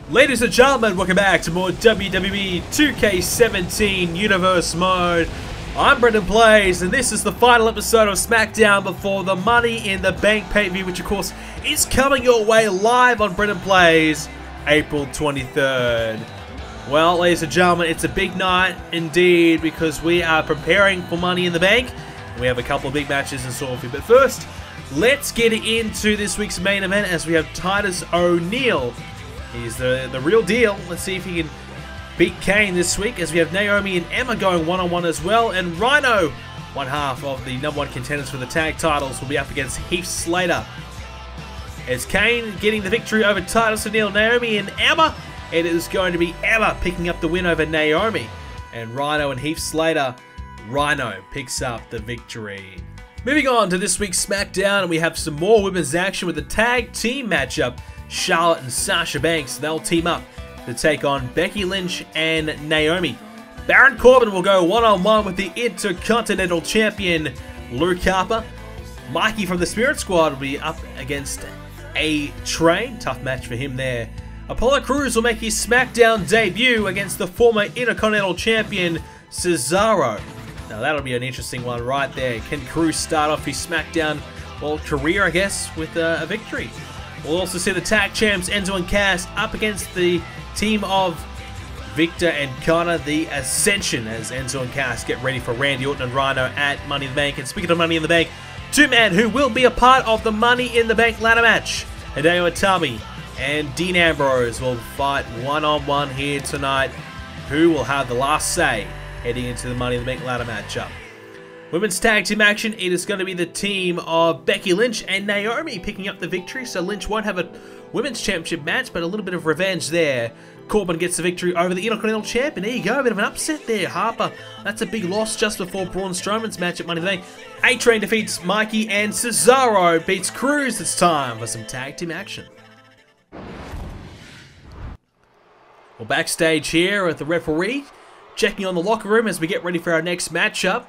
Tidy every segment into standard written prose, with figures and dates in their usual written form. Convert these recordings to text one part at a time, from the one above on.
Ladies and gentlemen, welcome back to more WWE 2k17 Universe Mode. I'm BrendenPlayz, and this is the final episode of Smackdown before the Money in the Bank PPV, which of course is coming your way live on BrendenPlayz April 23rd. Well, ladies and gentlemen, it's a big night indeed because we are preparing for Money in the Bank. We have a couple of big matches in store for you, but first, let's get into this week's main event as we have Titus O'Neil. He's the real deal. Let's see if he can beat KANE this week, as we have Naomi and Emma going one-on-one as well. And Rhyno, one half of the #1 contenders for the tag titles, will be up against Heath Slater. As KANE getting the victory over Titus O'Neil, Naomi and Emma, it is going to be Emma picking up the win over Naomi. And Rhyno and Heath Slater, Rhyno picks up the victory. Moving on to this week's Smackdown, and we have some more women's action with the tag team matchup. Charlotte and Sasha Banks, they'll team up to take on Becky Lynch and Naomi. Baron Corbin will go one-on-one with the Intercontinental Champion Luke Harper. Mikey from the Spirit Squad will be up against A-Train. Tough match for him there. Apollo Crews will make his Smackdown debut against the former Intercontinental Champion Cesaro. Now that'll be an interesting one right there. Can Crews start off his Smackdown, well, career, I guess, with a victory? We'll also see the tag champs Enzo and Cass up against the team of Victor and Connor, the Ascension, as Enzo and Cass get ready for Randy Orton and Rhyno at Money in the Bank. And speaking of Money in the Bank, two men who will be a part of the Money in the Bank ladder match, Hideo Itami and Dean Ambrose, will fight one-on-one here tonight. Who will have the last say heading into the Money in the Bank ladder matchup? Women's tag team action, it is going to be the team of Becky Lynch and Naomi picking up the victory. So Lynch won't have a women's championship match, but a little bit of revenge there. Corbin gets the victory over the Intercontinental Champion. There you go, a bit of an upset there. Harper, that's a big loss just before Braun Strowman's match at Money in the Bank. A-Train defeats Mikey, and Cesaro beats Crews. It's time for some tag team action. Well, backstage here at the referee, checking on the locker room as we get ready for our next matchup.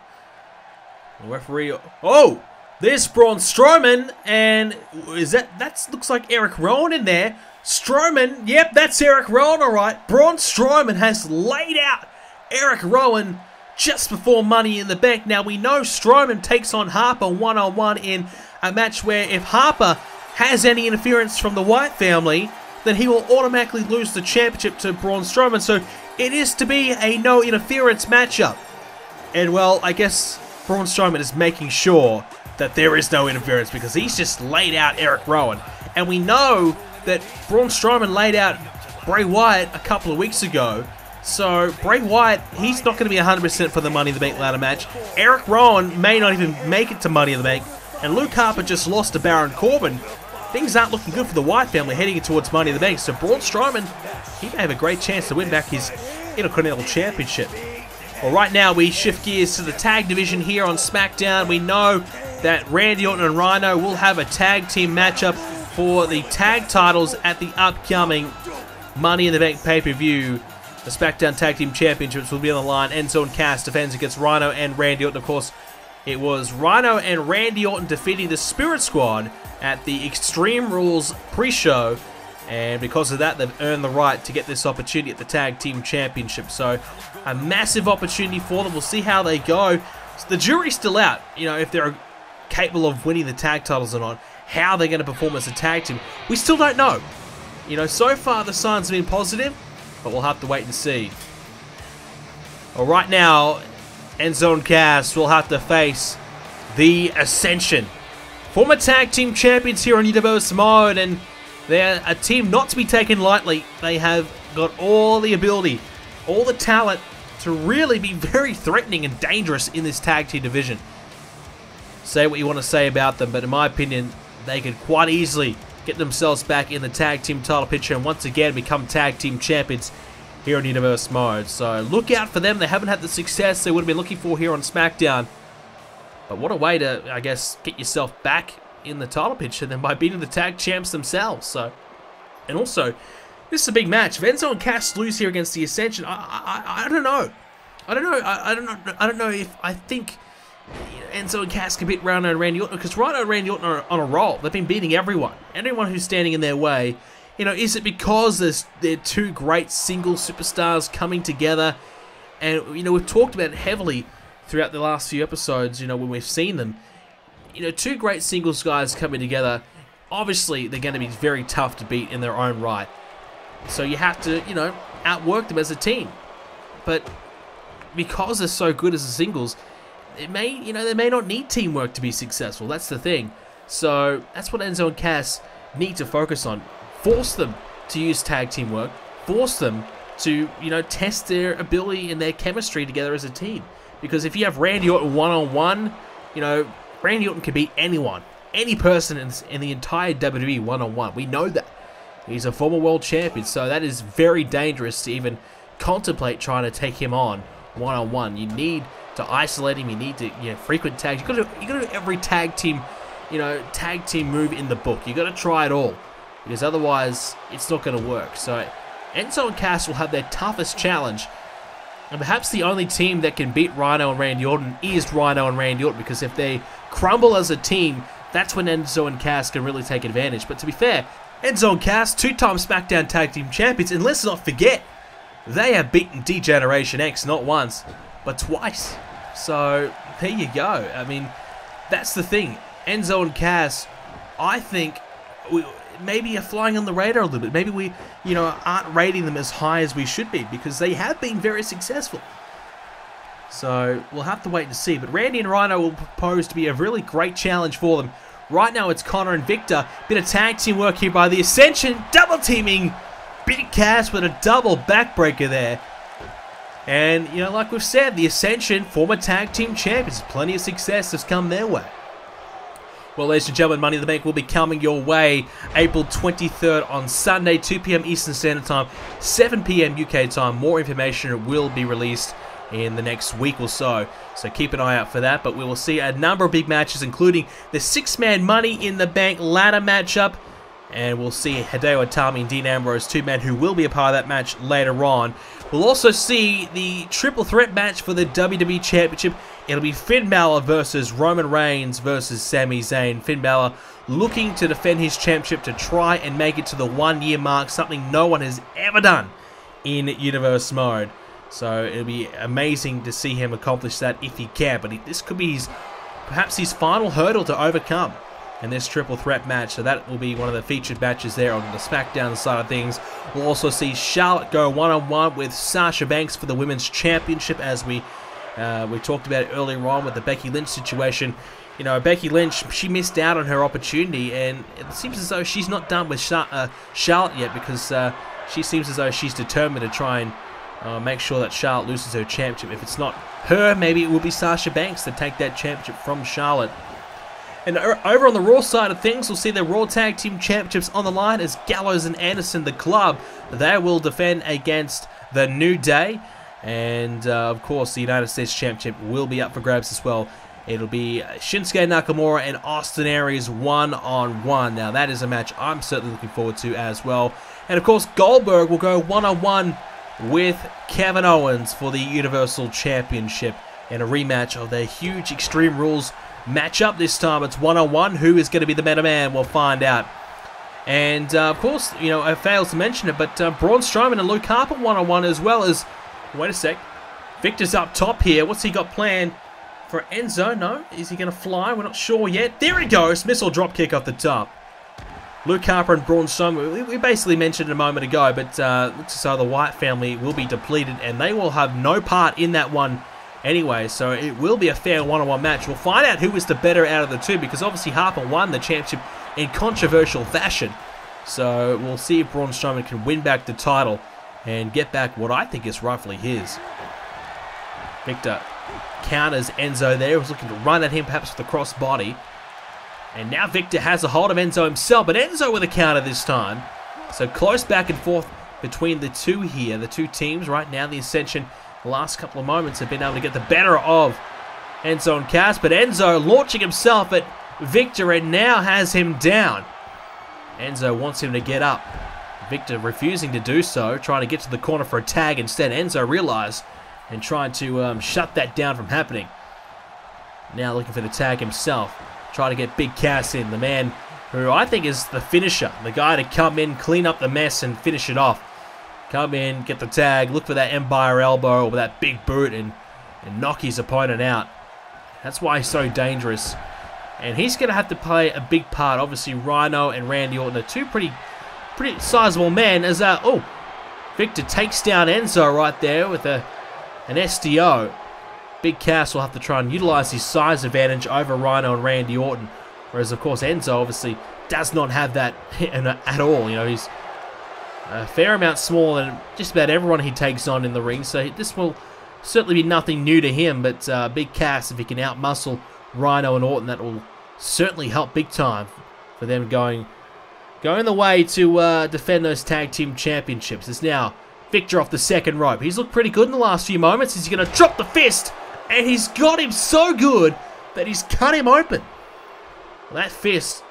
The referee, oh, there's Braun Strowman, and is that looks like Eric Rowan in there. Strowman, yep, that's Eric Rowan, alright. Braun Strowman has laid out Eric Rowan just before Money in the Bank. Now, we know Strowman takes on Harper one-on-one in a match where if Harper has any interference from the White family, then he will automatically lose the championship to Braun Strowman. So it is to be a no-interference matchup. And, well, I guess Braun Strowman is making sure that there is no interference because he's just laid out Eric Rowan. And we know that Braun Strowman laid out Bray Wyatt a couple of weeks ago. So Bray Wyatt, he's not going to be 100% for the Money in the Bank ladder match. Eric Rowan may not even make it to Money in the Bank. And Luke Harper just lost to Baron Corbin. Things aren't looking good for the Wyatt family heading towards Money in the Bank. So Braun Strowman, he may have a great chance to win back his Intercontinental Championship. Well, right now we shift gears to the tag division here on SmackDown. We know that Randy Orton and Rhyno will have a tag team matchup for the tag titles at the upcoming Money in the Bank pay-per-view. The SmackDown Tag Team Championships will be on the line. Enzo and Cass defends against Rhyno and Randy Orton. Of course, it was Rhyno and Randy Orton defeating the Spirit Squad at the Extreme Rules pre-show. And because of that, they've earned the right to get this opportunity at the Tag Team Championship. So, a massive opportunity for them. We'll see how they go. So the jury's still out, you know, if they're capable of winning the tag titles or not. How they're going to perform as a tag team, we still don't know. You know, so far the signs have been positive, but we'll have to wait and see. Well, right now, Enzo and Cass will have to face the Ascension. Former tag team champions here on Universe Mode, and they're a team not to be taken lightly. They have got all the ability, all the talent to really be very threatening and dangerous in this tag team division. Say what you want to say about them, but in my opinion, they could quite easily get themselves back in the tag team title picture and once again become tag team champions here on Universe Mode. So look out for them. They haven't had the success they would have been looking for here on SmackDown. But what a way to, I guess, get yourself back in the title picture than by beating the tag champs themselves. So, and also, this is a big match. If Enzo and Cass lose here against the Ascension, I don't know. I don't know if I think Enzo and Cass can beat Rhyno and Randy Orton, because Rhyno and Randy Orton are on a roll. They've been beating everyone who's standing in their way. You know, is it because they're two great single superstars coming together? And, you know, we've talked about it heavily throughout the last few episodes, you know, when we've seen them. You know, two great singles guys coming together, obviously they're going to be very tough to beat in their own right. So you have to, you know, outwork them as a team. But because they're so good as a singles, they may not need teamwork to be successful. That's the thing. So that's what Enzo and Cass need to focus on. Force them to use tag team work. Force them to, you know, test their ability and their chemistry together as a team. Because if you have Randy Orton one-on-one, you know, Randy Orton can beat anyone. Any person in the entire WWE one-on-one. We know that. He's a former world champion, so that is very dangerous to even contemplate trying to take him on one-on-one. You need to isolate him. You need to, you know, frequent tags. You got to do every tag team move in the book. You got to try it all, because otherwise it's not going to work. So Enzo and Cass will have their toughest challenge, and perhaps the only team that can beat Rhyno and Randy Orton is Rhyno and Randy Orton, because if they crumble as a team, that's when Enzo and Cass can really take advantage. But to be fair, Enzo and Cass, two-time SmackDown Tag Team Champions, and let's not forget, they have beaten D-Generation X not once, but twice. So, there you go. I mean, that's the thing. Enzo and Cass, I think, maybe are flying on the radar a little bit. Maybe we, you know, aren't rating them as high as we should be, because they have been very successful. So, we'll have to wait and see. But Randy and Rhyno will propose to be a really great challenge for them. Right now, it's Connor and Victor. Bit of tag team work here by the Ascension. Double teaming Big Cass with a double backbreaker there. And, you know, like we've said, the Ascension, former tag team champions, plenty of success has come their way. Well, ladies and gentlemen, Money in the Bank will be coming your way April 23rd on Sunday, 2 PM Eastern Standard Time, 7 PM UK time. More information will be released in the next week or so, so keep an eye out for that. But we will see a number of big matches, including the 6-man Money in the Bank ladder matchup, and we'll see Hideo Itami and Dean Ambrose, two men who will be a part of that match later on. We'll also see the triple threat match for the WWE Championship. It'll be Finn Balor versus Roman Reigns versus Sami Zayn. Finn Balor looking to defend his championship to try and make it to the 1-year mark, something no one has ever done in Universe mode. So it'll be amazing to see him accomplish that if he can. But this could be perhaps his final hurdle to overcome in this triple threat match. So that will be one of the featured matches there on the SmackDown side of things. We'll also see Charlotte go one-on-one with Sasha Banks for the Women's Championship, as we talked about earlier on with the Becky Lynch situation. You know, Becky Lynch, she missed out on her opportunity, and it seems as though she's not done with Charlotte yet, because she seems as though she's determined to try and make sure that Charlotte loses her championship. If it's not her, maybe it will be Sasha Banks to take that championship from Charlotte. And over on the Raw side of things, we'll see the Raw Tag Team Championships on the line as Gallows and Anderson, the club, they will defend against the New Day. And, of course, the United States Championship will be up for grabs as well. It'll be Shinsuke Nakamura and Austin Aries one-on-one. Now, that is a match I'm certainly looking forward to as well. And, of course, Goldberg will go one-on-one with Kevin Owens for the Universal Championship in a rematch of their huge Extreme Rules matchup. This time it's one-on-one. Who is going to be the better man? We'll find out. And, of course, you know, I failed to mention it, but Braun Strowman and Luke Harper one-on-one, as well as... Wait a sec. Victor's up top here. What's he got planned for Enzo? No? Is he going to fly? We're not sure yet. There he goes. Missile dropkick off the top. Luke Harper and Braun Strowman, we basically mentioned it a moment ago, but looks as though the Wyatt family will be depleted, and they will have no part in that one anyway, so it will be a fair one-on-one match. We'll find out who is the better out of the two, because obviously Harper won the championship in controversial fashion. So we'll see if Braun Strowman can win back the title and get back what I think is rightfully his. Victor counters Enzo there. He was looking to run at him, perhaps with a crossbody. And now Victor has a hold of Enzo himself, but Enzo with a counter this time. So close back and forth between the two here. The two teams right now, the Ascension, the last couple of moments have been able to get the better of Enzo Cass, but Enzo launching himself at Victor and now has him down. Enzo wants him to get up. Victor refusing to do so, trying to get to the corner for a tag. Instead, Enzo realized and trying to shut that down from happening. Now looking for the tag himself. Trying to get Big Cass in, the man who I think is the finisher. The guy to come in, clean up the mess and finish it off. Come in, get the tag, look for that Empire elbow or that big boot and knock his opponent out. That's why he's so dangerous. And he's going to have to play a big part. Obviously, Rhyno and Randy Orton are two pretty sizable men. As Victor takes down Enzo right there with an SDO. Big Cass will have to try and utilize his size advantage over Rhyno and Randy Orton. Whereas, of course, Enzo obviously does not have that at all. You know, he's a fair amount smaller than just about everyone he takes on in the ring. So this will certainly be nothing new to him. But Big Cass, if he can outmuscle Rhyno and Orton, that will certainly help big time for them going the way to defend those tag team championships. It's now Victor off the second rope. He's looked pretty good in the last few moments. He's going to drop the fist, and he's got him so good that he's cut him open. That fist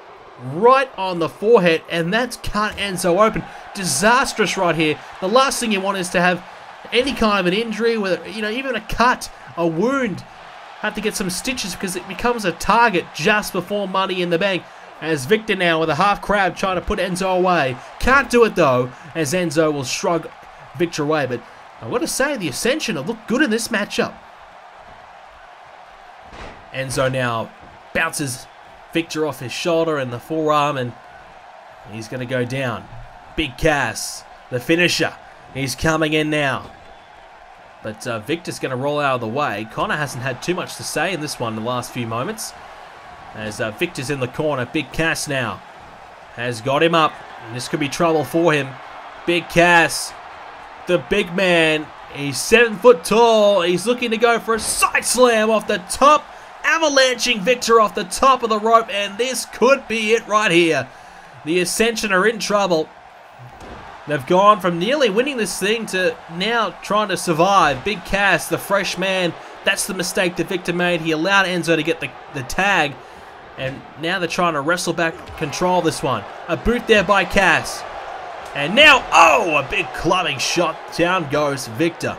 right on the forehead, and that's cut Enzo open. Disastrous right here. The last thing you want is to have any kind of an injury, whether, you know, even a cut, a wound. Have to get some stitches because it becomes a target just before Money in the Bank. As Victor now with a half crowd trying to put Enzo away. Can't do it though, as Enzo will shrug Victor away. But I want to say the Ascension have looked good in this matchup. Enzo now bounces Victor off his shoulder and the forearm, and he's going to go down. Big Cass, the finisher. He's coming in now. But Victor's going to roll out of the way. Connor hasn't had too much to say in this one in the last few moments. As Victor's in the corner. Big Cass now has got him up. And this could be trouble for him. Big Cass, the big man. He's 7 foot tall. He's looking to go for a side slam off the top. Avalanching Victor off the top of the rope. And this could be it right here. The Ascension are in trouble. They've gone from nearly winning this thing to now trying to survive. Big Cass, the fresh man. That's the mistake that Victor made. He allowed Enzo to get the tag. And now they're trying to wrestle back control this one. A boot there by Cass. And now, oh, a big clubbing shot. Down goes Victor.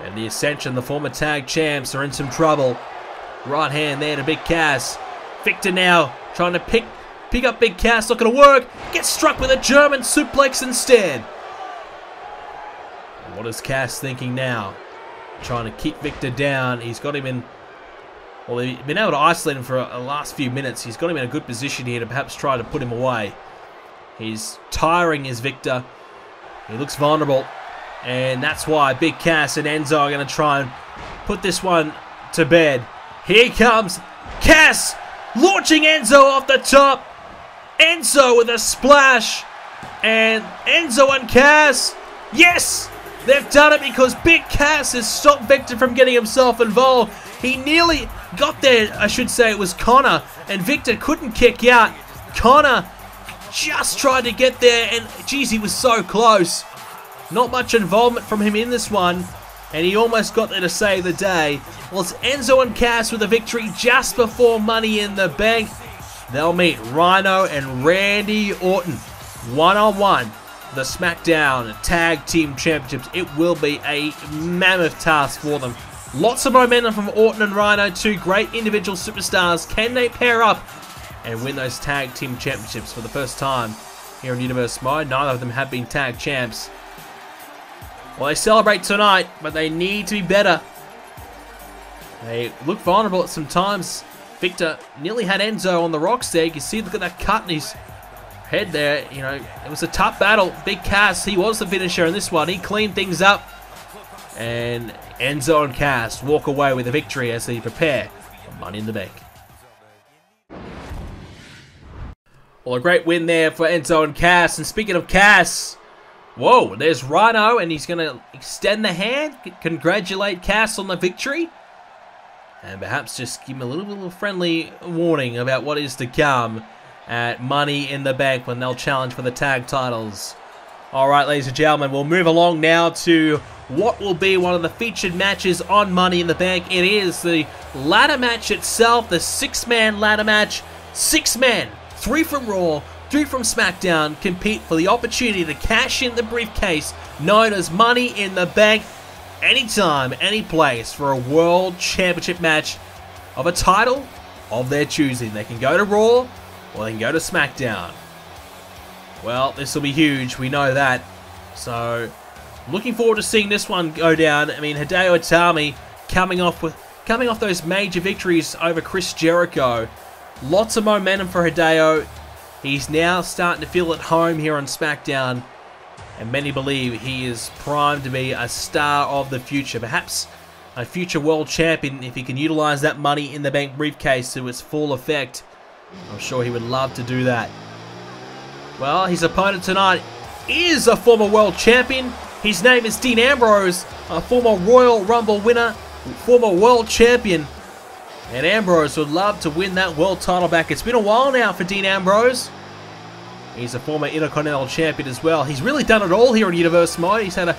And the Ascension, the former tag champs, are in some trouble. Right hand there to Big Cass. Victor now trying to pick up Big Cass, not going to work. Gets struck with a German suplex instead. What is Cass thinking now? Trying to keep Victor down. He's got him in... Well, they've been able to isolate him for the last few minutes. He's got him in a good position here to perhaps try to put him away. He's tiring his Victor. He looks vulnerable. And that's why Big Cass and Enzo are going to try and put this one to bed. Here comes Cass, launching Enzo off the top. Enzo with a splash. And Enzo and Cass. Yes! They've done it because Big Cass has stopped Victor from getting himself involved. He nearly got there, I should say. It was Connor. And Victor couldn't kick out. Connor just tried to get there. And, geez, he was so close. Not much involvement from him in this one. And he almost got there to save the day. Well, it's Enzo and Cass with a victory just before Money in the Bank. They'll meet Rhyno and Randy Orton one-on-one. The Smackdown Tag Team Championships. It will be a mammoth task for them. Lots of momentum from Orton and Rhyno, two great individual superstars. Can they pair up and win those Tag Team Championships for the first time here in Universe Mode? Neither of them have been Tag Champs. Well, they celebrate tonight, but they need to be better. They look vulnerable at some times. Victor nearly had Enzo on the rocks there. You can see, look at that cut in his head there. You know, it was a tough battle. Big Cass, he was the finisher in this one. He cleaned things up. And Enzo and Cass walk away with a victory as they prepare for Money in the Bank. Well, a great win there for Enzo and Cass. And speaking of Cass, whoa, there's Rhyno, and he's going to extend the hand, congratulate Cass on the victory. And perhaps just give him a little friendly warning about what is to come at Money in the Bank when they'll challenge for the tag titles. Alright, ladies and gentlemen, we'll move along now to what will be one of the featured matches on Money in the Bank. It is the ladder match itself, the 6-man ladder match. 6 men, 3 from Raw, 3 from SmackDown, compete for the opportunity to cash in the briefcase known as Money in the Bank anytime, any place for a World Championship match of a title of their choosing. They can go to Raw or they can go to SmackDown. Well, this will be huge, we know that. So, looking forward to seeing this one go down. I mean, Hideo Itami coming off those major victories over Chris Jericho. Lots of momentum for Hideo. He's now starting to feel at home here on SmackDown, and many believe he is primed to be a star of the future. Perhaps a future world champion if he can utilize that Money in the Bank briefcase to its full effect. I'm sure he would love to do that. Well, his opponent tonight is a former world champion. His name is Dean Ambrose, a former Royal Rumble winner, former world champion. And Ambrose would love to win that world title back. It's been a while now for Dean Ambrose. He's a former Intercontinental champion as well. He's really done it all here in Universe Mode. He's had an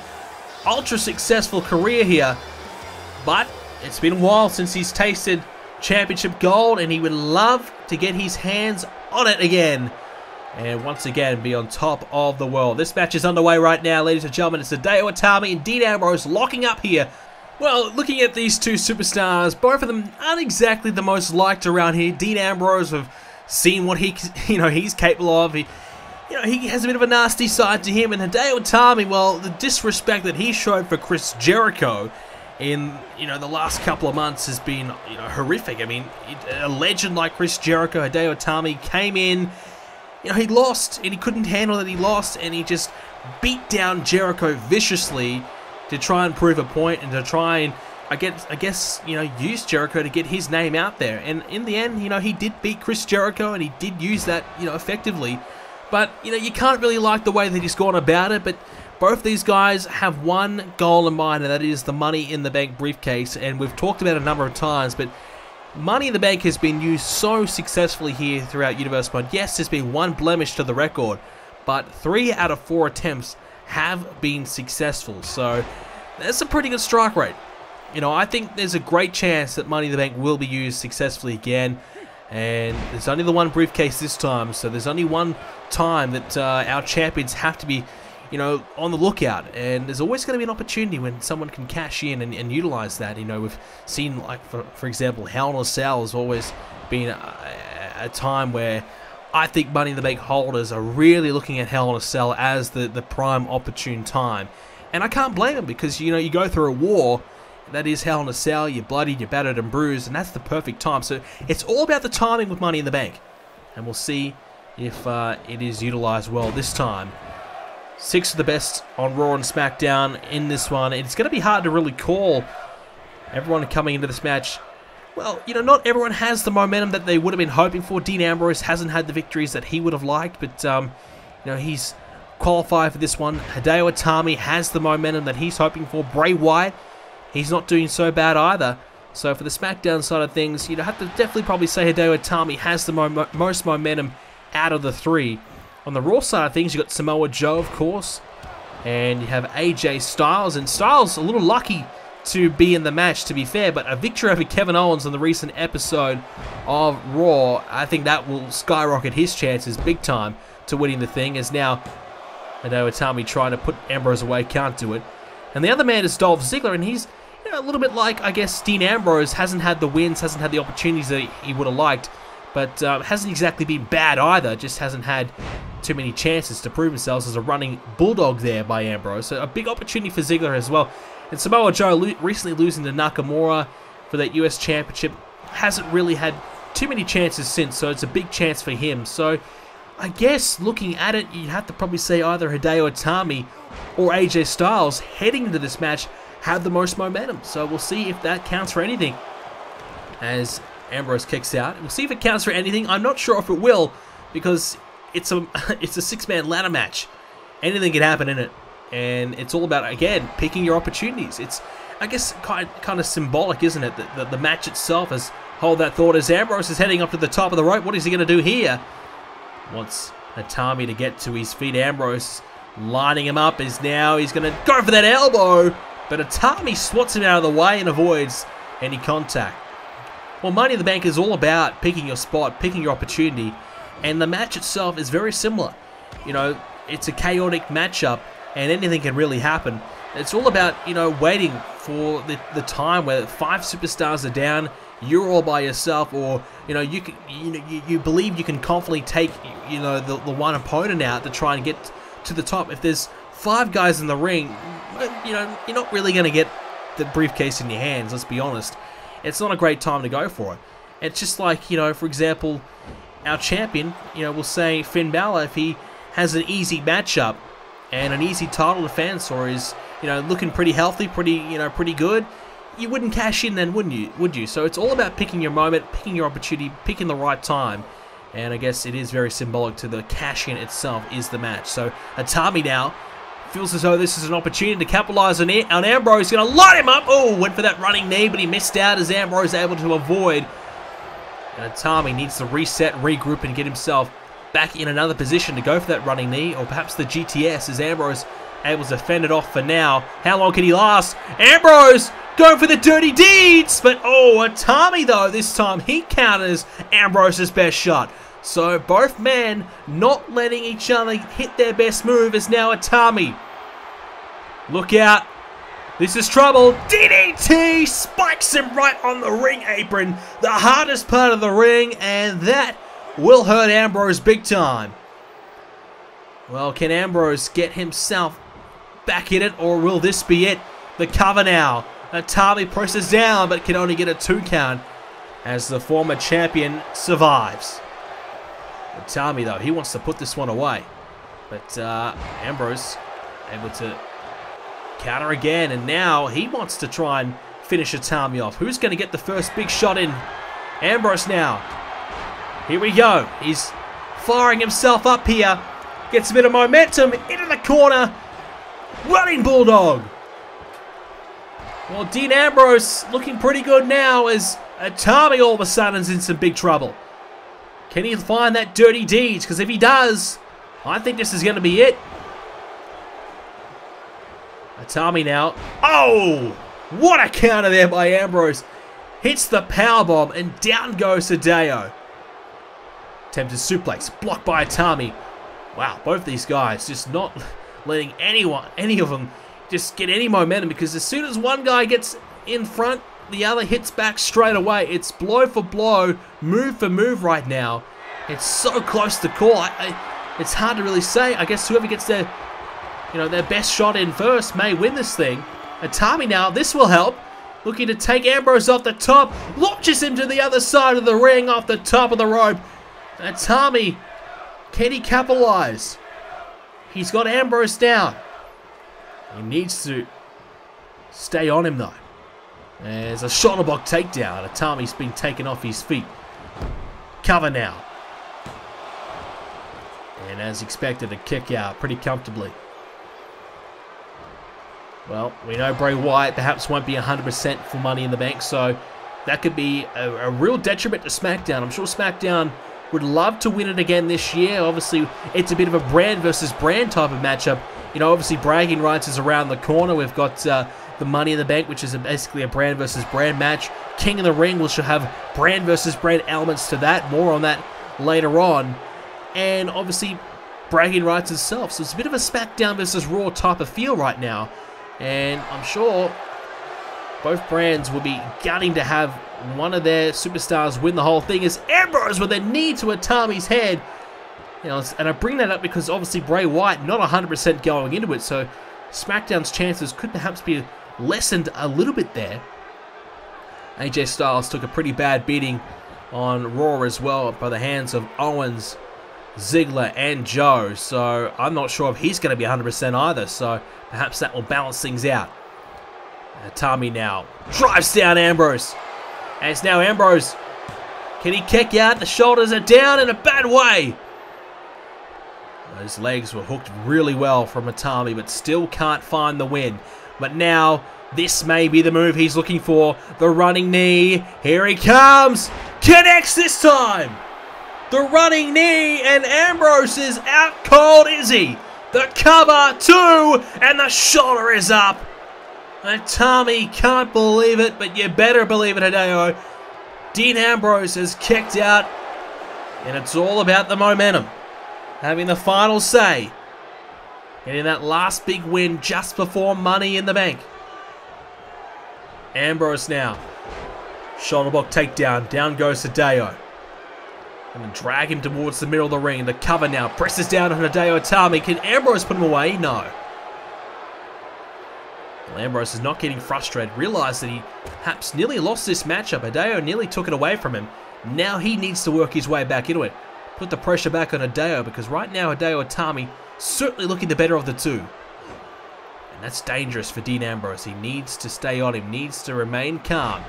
ultra successful career here. But it's been a while since he's tasted championship gold, and he would love to get his hands on it again. And once again, be on top of the world. This match is underway right now, ladies and gentlemen. It's Hideo Itami and Dean Ambrose locking up here. Well, looking at these two superstars, both of them aren't exactly the most liked around here. Dean Ambrose, we've seen what he's capable of. He has a bit of a nasty side to him. And Hideo Itami, well, the disrespect that he showed for Chris Jericho in the last couple of months has been horrific. I mean, a legend like Chris Jericho, Hideo Itami came in. He lost, and he couldn't handle that he lost, and he just beat down Jericho viciously to try and prove a point and to try and, I guess, use Jericho to get his name out there. And in the end, he did beat Chris Jericho, and he did use that, effectively. But, you can't really like the way that he's gone about it, but both these guys have one goal in mind, and that is the Money in the Bank briefcase. And we've talked about it a number of times, but Money in the Bank has been used so successfully here throughout Universe Mode. Yes, there's been one blemish to the record, but 3 out of 4 attempts have been successful. So that's a pretty good strike rate. I think there's a great chance that Money in the Bank will be used successfully again. And there's only the one briefcase this time, so there's only one time that our champions have to be on the lookout, and there's always going to be an opportunity when someone can cash in and utilize that. We've seen, like, for example, Hell in a Cell has always been a time where I think Money in the Bank holders are really looking at Hell in a Cell as the prime opportune time. And I can't blame them, because, you go through a war, that is Hell in a Cell, you're bloodied, you're battered and bruised, and that's the perfect time. So it's all about the timing with Money in the Bank, and we'll see if it is utilized well this time. 6 of the best on Raw and SmackDown in this one. It's going to be hard to really call everyone coming into this match. Well, not everyone has the momentum that they would have been hoping for. Dean Ambrose hasn't had the victories that he would have liked, but he's qualified for this one. Hideo Itami has the momentum that he's hoping for. Bray Wyatt, he's not doing so bad either. So for the SmackDown side of things, you'd have to definitely probably say Hideo Itami has the most momentum out of the 3. On the Raw side of things, you've got Samoa Joe, of course, and you have AJ Styles. And Styles a little lucky to be in the match, to be fair, but a victory over Kevin Owens on the recent episode of Raw, I think that will skyrocket his chances big time to winning the thing, as now Hideo Itami trying to put Ambrose away, can't do it. And the other man is Dolph Ziggler, and he's a little bit like, I guess, Dean Ambrose. Hasn't had the wins, hasn't had the opportunities that he would have liked, but hasn't exactly been bad either, just hasn't had too many chances to prove himself as a running bulldog there by Ambrose. So a big opportunity for Ziggler as well. And Samoa Joe recently losing to Nakamura for that US Championship hasn't really had too many chances since, so it's a big chance for him. So I guess looking at it, you'd have to probably say either Hideo Itami or AJ Styles heading into this match have the most momentum. So we'll see if that counts for anything as Ambrose kicks out. We'll see if it counts for anything. I'm not sure if it will, because it's a 6-man ladder match. Anything can happen in it, and it's all about, again, picking your opportunities. It's, I guess, kind of symbolic, isn't it? The match itself is, hold that thought, as Ambrose is heading up to the top of the rope. What is he going to do here? Wants Itami to get to his feet. Ambrose lining him up is now, he's going to go for that elbow. but Itami swats him out of the way and avoids any contact. Well, Money in the Bank is all about picking your spot, picking your opportunity, and the match itself is very similar. You know, it's a chaotic matchup, and anything can really happen. It's all about, you know, waiting for the time where 5 superstars are down, you're all by yourself, or, you know, you believe you can confidently take, you know, the one opponent out to try and get to the top. If there's 5 guys in the ring, you know, you're not really going to get the briefcase in your hands, let's be honest. It's not a great time to go for it. It's just like, you know, for example, our champion, you know, we'll say Finn Balor, if he has an easy matchup and an easy title defense, or is, you know, looking pretty healthy, pretty good, you wouldn't cash in then, wouldn't you? Would you? So it's all about picking your moment, picking your opportunity, picking the right time. And I guess it is very symbolic to the cash-in itself is the match. So Itami now feels as though this is an opportunity to capitalize on Ambrose. Going to light him up. Oh, went for that running knee, but he missed out as Ambrose able to avoid. And Itami needs to reset, regroup, and get himself back in another position to go for that running knee, or perhaps the GTS as Ambrose able to fend it off for now. How long can he last? Ambrose going for the dirty deeds, but oh, Itami though, this time he counters Ambrose's best shot. So both men not letting each other hit their best move is now Itami. Look out. This is trouble. DDT spikes him right on the ring apron. The hardest part of the ring, and that will hurt Ambrose big time. Well, can Ambrose get himself back in it, or will this be it? The cover now. Itami presses down, but can only get a 2 count as the former champion survives. Itami, though, he wants to put this one away. But Ambrose able to counter again, and now he wants to try and finish Itami off. Who's going to get the first big shot in? Ambrose now. Here we go. He's firing himself up here. Gets a bit of momentum into the corner. Running Bulldog. Well, Dean Ambrose looking pretty good now as Itami all of a sudden is in some big trouble. Can he find that dirty deeds? Because if he does, I think this is going to be it. Itami now. Oh! What a counter there by Ambrose. Hits the powerbomb and down goes Hideo. Attempted suplex. Blocked by Itami. Wow, both these guys just not letting any of them just get any momentum, because as soon as one guy gets in front, the other hits back straight away. It's blow for blow, move for move right now. It's so close to call. It's hard to really say. I guess whoever gets their best shot in first may win this thing. Itami now, this will help. Looking to take Ambrose off the top. Launches him to the other side of the ring off the top of the rope. Itami, can he capitalize? He's got Ambrose down. He needs to stay on him though. There's a shoulder block takedown. Itami's been taken off his feet. Cover now. And as expected, a kick out pretty comfortably. Well, we know Bray Wyatt perhaps won't be 100% for Money in the Bank, so that could be a real detriment to SmackDown. I'm sure SmackDown would love to win it again this year. Obviously, it's a bit of a brand versus brand type of matchup. You know, obviously, bragging rights is around the corner. We've got the Money in the Bank, which is basically a brand versus brand match. King of the Ring, which will have brand versus brand elements to that. More on that later on. And obviously, bragging rights itself. So it's a bit of a SmackDown versus Raw type of feel right now. And I'm sure both brands will be gunning to have one of their superstars win the whole thing. As Ambrose with a knee to Itami's head. You know, and I bring that up because obviously Bray Wyatt not 100% going into it, so SmackDown's chances could perhaps be lessened a little bit there. AJ Styles took a pretty bad beating on Raw as well by the hands of Owens, Ziggler, and Joe, so I'm not sure if he's going to be 100% either, so perhaps that will balance things out. Itami now drives down Ambrose, and it's now Ambrose. Can he kick out? The shoulders are down in a bad way. Those legs were hooked really well from Itami, but still can't find the win. But now, this may be the move he's looking for. The running knee. Here he comes. Connects this time. The running knee, and Ambrose is out cold, is he? The cover, 2, and the shoulder is up. Itami can't believe it, but you better believe it, Hideo. Dean Ambrose is kicked out, and it's all about the momentum. Having the final say. Getting that last big win just before Money in the Bank. Ambrose now. Shoulder block takedown. Down goes Hideo. Going to drag him towards the middle of the ring. The cover now. Presses down on Hideo Itami. Can Ambrose put him away? No. Well, Ambrose is not getting frustrated. Realised that he perhaps nearly lost this matchup. Hideo nearly took it away from him. Now he needs to work his way back into it. Put the pressure back on Hideo, because right now Hideo Itami certainly looking the better of the two. And that's dangerous for Dean Ambrose. He needs to stay on him. Needs to remain calm.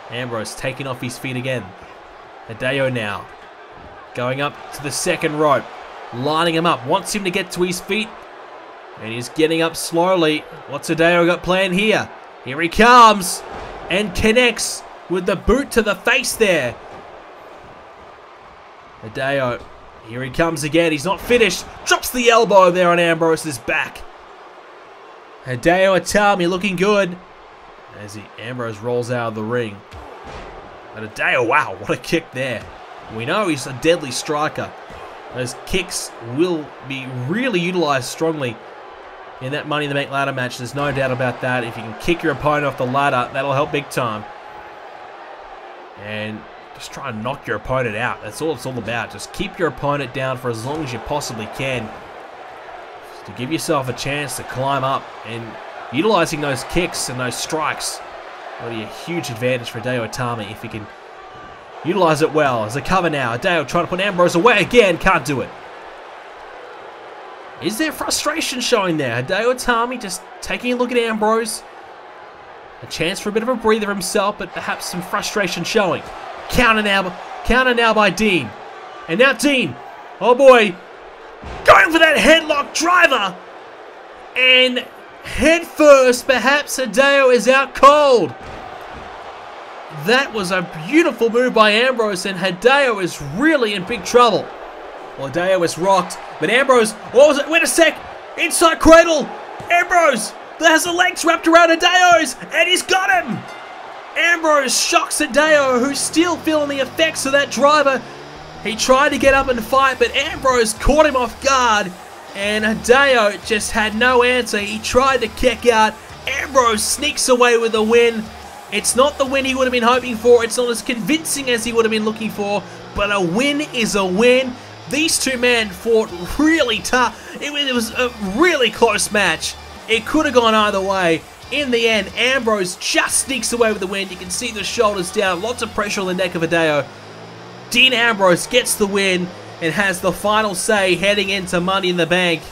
Ambrose taking off his feet again. Hideo now. Going up to the second rope. Lining him up. Wants him to get to his feet. And he's getting up slowly. What's Hideo got planned here? Here he comes. And connects with the boot to the face there. Hideo. Here he comes again. He's not finished. Drops the elbow there on Ambrose's back. Hideo Itami looking good. As Ambrose rolls out of the ring. But Hideo, wow, what a kick there. We know he's a deadly striker. Those kicks will be really utilized strongly in that Money in the Bank ladder match. There's no doubt about that. If you can kick your opponent off the ladder, that'll help big time. And just try and knock your opponent out. That's all it's all about. Just keep your opponent down for as long as you possibly can. Just to give yourself a chance to climb up. And utilizing those kicks and those strikes will be a huge advantage for Hideo Itami if he can utilize it well. As a cover now. Hideo trying to put Ambrose away again. Can't do it. Is there frustration showing there? Hideo Itami just taking a look at Ambrose. A chance for a bit of a breather himself, but perhaps some frustration showing. Counter now by Dean. And now Dean. Oh boy. Going for that headlock driver. And head first, perhaps Hideo is out cold. That was a beautiful move by Ambrose, and Hideo is really in big trouble. Well, Hideo is rocked, but Ambrose, what was it? Wait a sec. Inside cradle. Ambrose has the legs wrapped around Hideo's, and he's got him. Ambrose shocks Hideo, who's still feeling the effects of that driver. He tried to get up and fight, but Ambrose caught him off guard. And Hideo just had no answer. He tried to kick out. Ambrose sneaks away with the win. It's not the win he would have been hoping for. It's not as convincing as he would have been looking for. But a win is a win. These two men fought really tough. It was a really close match. It could have gone either way. In the end, Ambrose just sneaks away with the win. You can see the shoulders down. Lots of pressure on the neck of Hideo. Dean Ambrose gets the win and has the final say heading into Money in the Bank.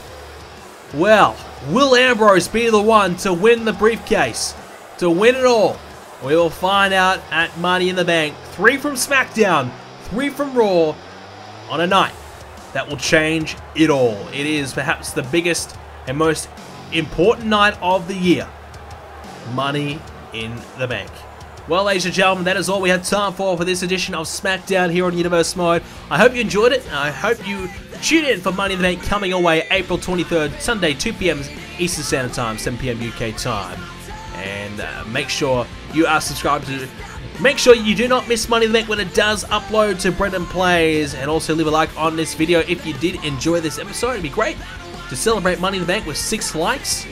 Well, will Ambrose be the one to win the briefcase? To win it all? We will find out at Money in the Bank. 3 from SmackDown, 3 from Raw on a night that will change it all. It is perhaps the biggest and most important night of the year. Money in the Bank. Well, ladies and gentlemen, that is all we had time for this edition of SmackDown here on Universe Mode. I hope you enjoyed it, and I hope you tune in for Money in the Bank coming away April 23rd, Sunday, 2 p.m. Eastern Standard Time, 7 p.m. UK time. And make sure you are subscribed to... Make sure you do not miss Money in the Bank when it does upload to BrendenPlayz, and also leave a like on this video if you did enjoy this episode. It'd be great to celebrate Money in the Bank with 6 likes.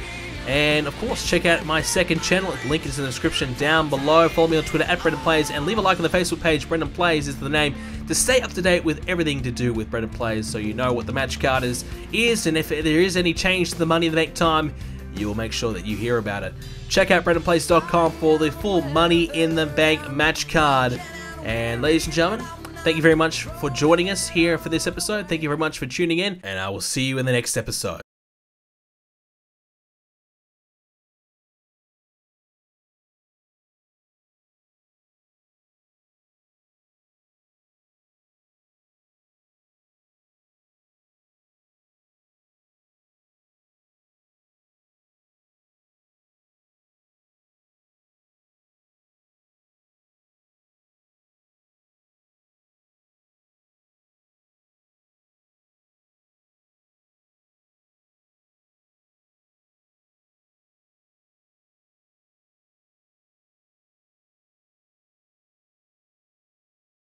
And of course, check out my second channel. The link is in the description down below. Follow me on Twitter at BrendenPlayz, and leave a like on the Facebook page. BrendenPlayz is the name to stay up to date with everything to do with BrendenPlayz, so you know what the match card is, and if there is any change to the Money in the Bank time, you will make sure that you hear about it. Check out BrendenPlayz.com for the full Money in the Bank match card. And ladies and gentlemen, thank you very much for joining us here for this episode. Thank you very much for tuning in, and I will see you in the next episode.